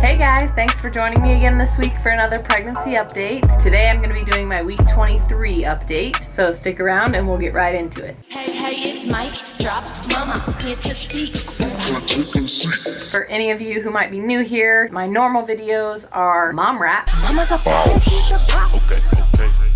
Hey guys, thanks for joining me again this week for another pregnancy update. Today I'm going to be doing my week 23 update, so stick around and we'll get right into it. Hey, it's Mike, drop, mama, here to speak. For any of you who might be new here, my normal videos are mom raps. Mama's a boss. Okay.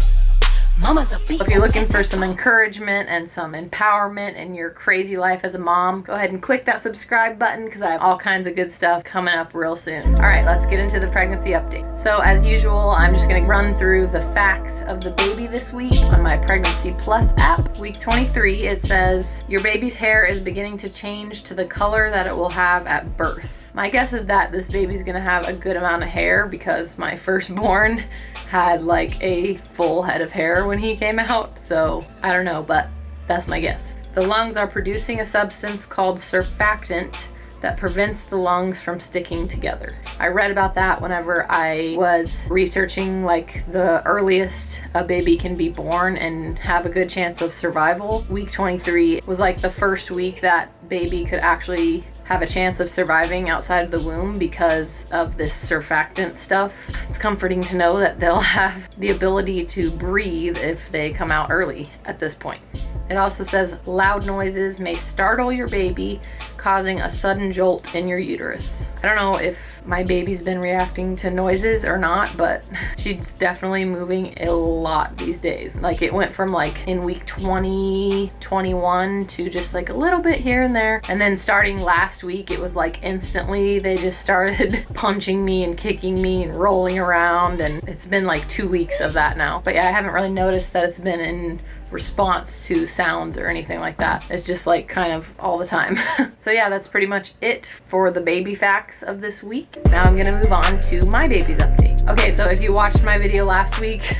Mama's a beat. If you're looking for some encouragement and some empowerment in your crazy life as a mom, go ahead and click that subscribe button because I have all kinds of good stuff coming up real soon. All right, let's get into the pregnancy update. So as usual, I'm just going to run through the facts of the baby this week on my Pregnancy Plus app. Week 23, it says, your baby's hair is beginning to change to the color that it will have at birth. My guess is that this baby's going to have a good amount of hair because my firstborn had like a full head of hair when he came out, so I don't know, but that's my guess. The lungs are producing a substance called surfactant that prevents the lungs from sticking together. I read about that whenever I was researching like the earliest a baby can be born and have a good chance of survival. Week 23 was like the first week that baby could actually have a chance of surviving outside of the womb because of this surfactant stuff. It's comforting to know that they'll have the ability to breathe if they come out early at this point. It also says loud noises may startle your baby, causing a sudden jolt in your uterus. I don't know if my baby's been reacting to noises or not, but she's definitely moving a lot these days. Like it went from like in week 20, 21 to just like a little bit here and there. And then starting last week, it was like instantly they just started punching me and kicking me and rolling around. And it's been like 2 weeks of that now. But yeah, I haven't really noticed that it's been in response to sounds or anything like that. It's just like kind of all the time. So yeah, that's pretty much it for the baby facts of this week. Now I'm gonna move on to my baby's update. Okay, so if you watched my video last week,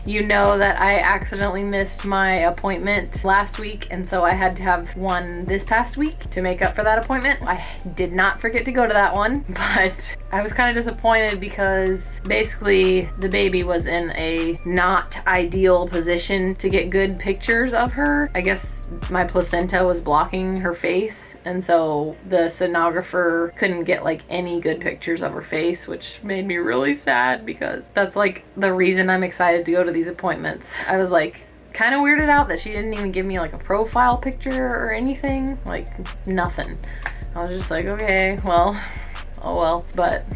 you know that I accidentally missed my appointment last week, and so I had to have one this past week to make up for that appointment. I did not forget to go to that one, but I was kind of disappointed because basically the baby was in a not ideal position to get good pictures of her. I guess my placenta was blocking her face, and so the sonographer couldn't get like any good pictures of her face, which made me really sad because that's like the reason I'm excited to go to these appointments. I was like kind of weirded out that she didn't even give me like a profile picture or anything, like nothing. I was just like, okay, well, oh well. But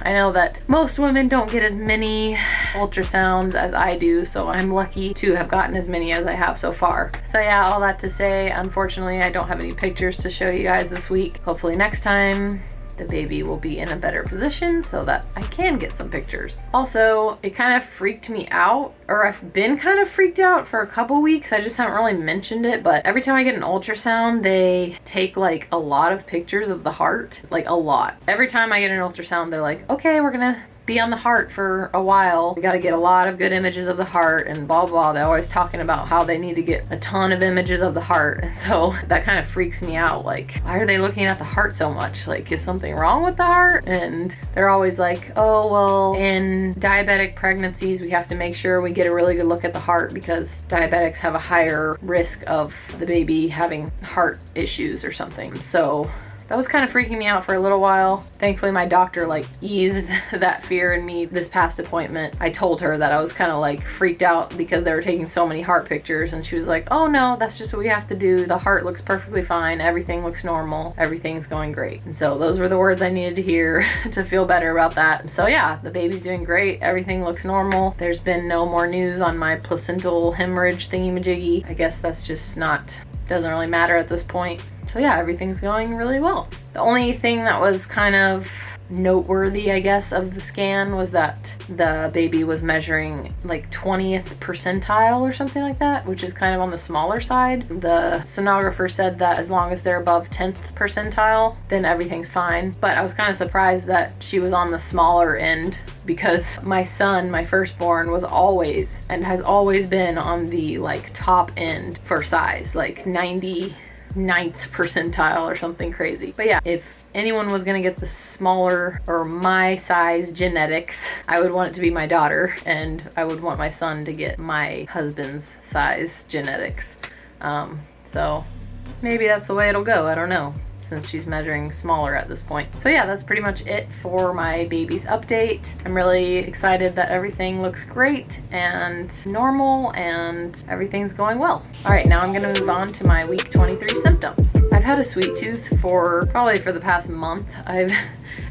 I know that most women don't get as many ultrasounds as I do, so I'm lucky to have gotten as many as I have so far. So yeah, all that to say, unfortunately, I don't have any pictures to show you guys this week. Hopefully next time the baby will be in a better position so that I can get some pictures. Also, it kind of freaked me out, or I've been kind of freaked out for a couple weeks. I just haven't really mentioned it, but every time I get an ultrasound, they take like a lot of pictures of the heart, like a lot. Every time I get an ultrasound, they're like, okay, we're gonna be on the heart for a while. We got to get a lot of good images of the heart and blah blah. They're always talking about how they need to get a ton of images of the heart, and so that kind of freaks me out. Like, why are they looking at the heart so much? Like, is something wrong with the heart? And they're always like, oh well, in diabetic pregnancies we have to make sure we get a really good look at the heart because diabetics have a higher risk of the baby having heart issues or something. So that was kind of freaking me out for a little while. Thankfully, my doctor like eased that fear in me this past appointment. I told her that I was kind of like freaked out because they were taking so many heart pictures, and she was like, oh no, that's just what we have to do. The heart looks perfectly fine. Everything looks normal. Everything's going great. And so those were the words I needed to hear to feel better about that. So yeah, the baby's doing great. Everything looks normal. There's been no more news on my placental hemorrhage thingy-majiggy. I guess that's just doesn't really matter at this point. So yeah, everything's going really well. The only thing that was kind of noteworthy, I guess, of the scan was that the baby was measuring like 20th percentile or something like that, which is kind of on the smaller side. The sonographer said that as long as they're above 10th percentile, then everything's fine. But I was kind of surprised that she was on the smaller end because my son, my firstborn, was always and has always been on the like top end for size, like 99th percentile or something crazy. But yeah, if anyone was gonna get the smaller or my size genetics, I would want it to be my daughter, and I would want my son to get my husband's size genetics. So maybe that's the way it'll go. I don't know. since she's measuring smaller at this point. So yeah, that's pretty much it for my baby's update. I'm really excited that everything looks great and normal and everything's going well. All right, now I'm gonna move on to my week 23 symptoms. I've had a sweet tooth for probably for the past month.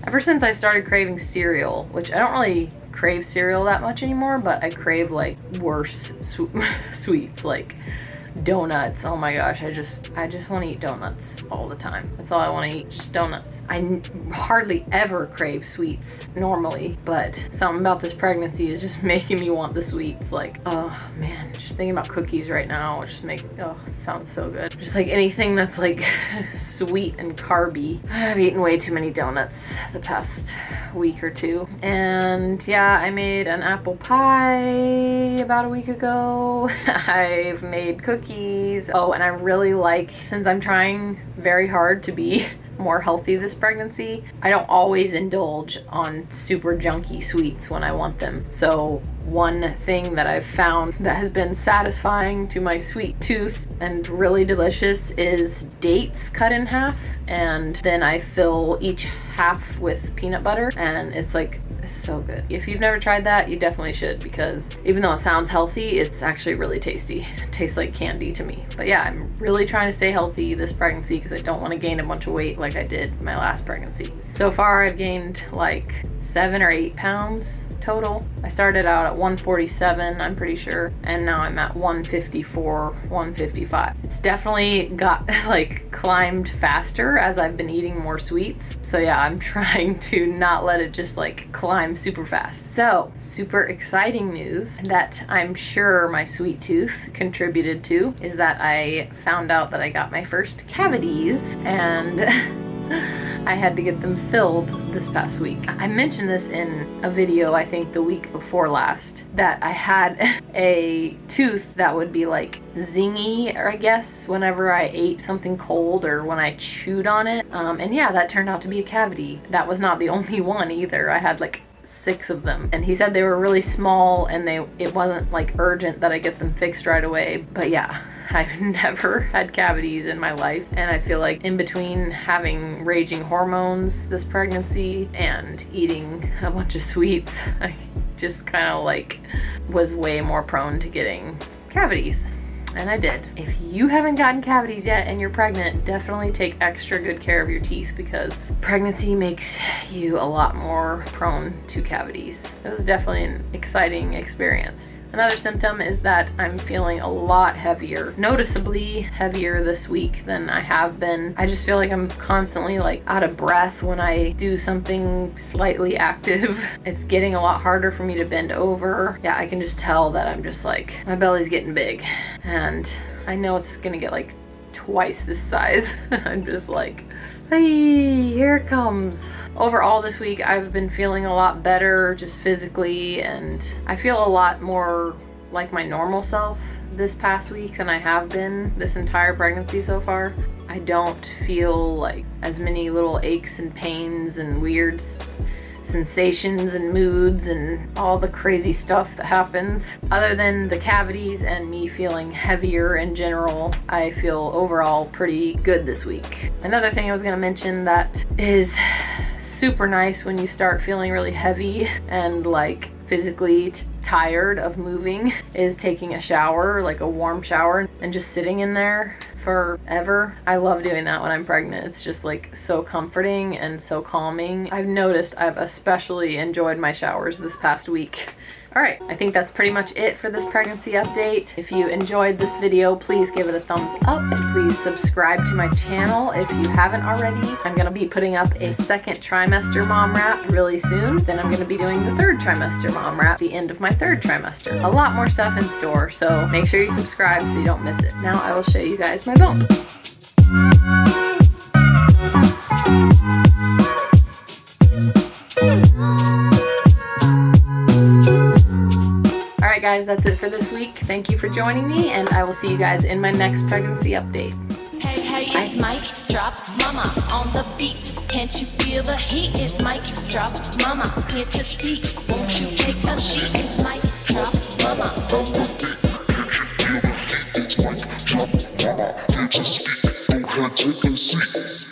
Ever since I started craving cereal, which I don't really crave cereal that much anymore, but I crave like worse sweets, like donuts. Oh my gosh, I just want to eat donuts all the time. That's all I want to eat, just donuts. I hardly ever crave sweets normally, but something about this pregnancy is just making me want the sweets. Like, oh man, just thinking about cookies right now just it sounds so good. Just like anything that's like sweet and carby. I've eaten way too many donuts the past week or two. And yeah, I made an apple pie about a week ago. I've made cookies. Oh, and I really like, since I'm trying very hard to be more healthy this pregnancy, I don't always indulge on super junky sweets when I want them. So one thing that I've found that has been satisfying to my sweet tooth and really delicious is dates cut in half, and then I fill each half with peanut butter, and it's like so good. If you've never tried that, you definitely should, because even though it sounds healthy, it's actually really tasty. It tastes like candy to me. But yeah, I'm really trying to stay healthy this pregnancy because I don't want to gain a bunch of weight like I did my last pregnancy. So far I've gained like 7 or 8 pounds total. I started out at 147, I'm pretty sure, and now I'm at 154, 155. It's definitely got like climbed faster as I've been eating more sweets. So yeah, I'm trying to not let it just like climb super fast. So super exciting news that I'm sure my sweet tooth contributed to is that I found out that I got my first cavities, and I had to get them filled this past week. I mentioned this in a video, I think the week before last, that I had a tooth that would be like zingy, or I guess whenever I ate something cold or when I chewed on it. And yeah, that turned out to be a cavity. That was not the only one either. I had like 6 of them, and he said they were really small and it wasn't like urgent that I get them fixed right away. But yeah, I've never had cavities in my life, and I feel like in between having raging hormones this pregnancy and eating a bunch of sweets, I just kind of like was way more prone to getting cavities. And I did. If you haven't gotten cavities yet and you're pregnant, definitely take extra good care of your teeth, because pregnancy makes you a lot more prone to cavities. It was definitely an exciting experience. Another symptom is that I'm feeling a lot heavier, noticeably heavier this week than I have been. I just feel like I'm constantly like out of breath when I do something slightly active. It's getting a lot harder for me to bend over. Yeah, I can just tell that I'm just like, my belly's getting big, and I know it's gonna get like twice this size. I'm just like, hey, here it comes. Overall this week I've been feeling a lot better just physically, and I feel a lot more like my normal self this past week than I have been this entire pregnancy so far. I don't feel like as many little aches and pains and weird sensations and moods and all the crazy stuff that happens. Other than the cavities and me feeling heavier in general, I feel overall pretty good this week. Another thing I was going to mention that is super nice when you start feeling really heavy and like physically tired of moving is taking a shower, like a warm shower, and just sitting in there forever. I love doing that when I'm pregnant. It's just like so comforting and so calming. I've noticed I've especially enjoyed my showers this past week. All right, I think that's pretty much it for this pregnancy update. If you enjoyed this video, please give it a thumbs up, and please subscribe to my channel if you haven't already. I'm gonna be putting up a second trimester mom wrap really soon. Then I'm gonna be doing the third trimester mom wrap, the end of my third trimester. A lot more stuff in store, so make sure you subscribe so you don't miss it. Now I will show you guys my bone. Alright guys, that's it for this week. Thank you for joining me, and I will see you guys in my next pregnancy update. Hey, hey, it's Mike Drop Mama on the beat. Can't you feel the heat? It's Mike Drop Mama here to speak. Won't you take a seat? It's Mike Drop Mama on the beat. Can't you feel the heat? It's Mike Drop Mama here to speak. Go ahead, take a seat.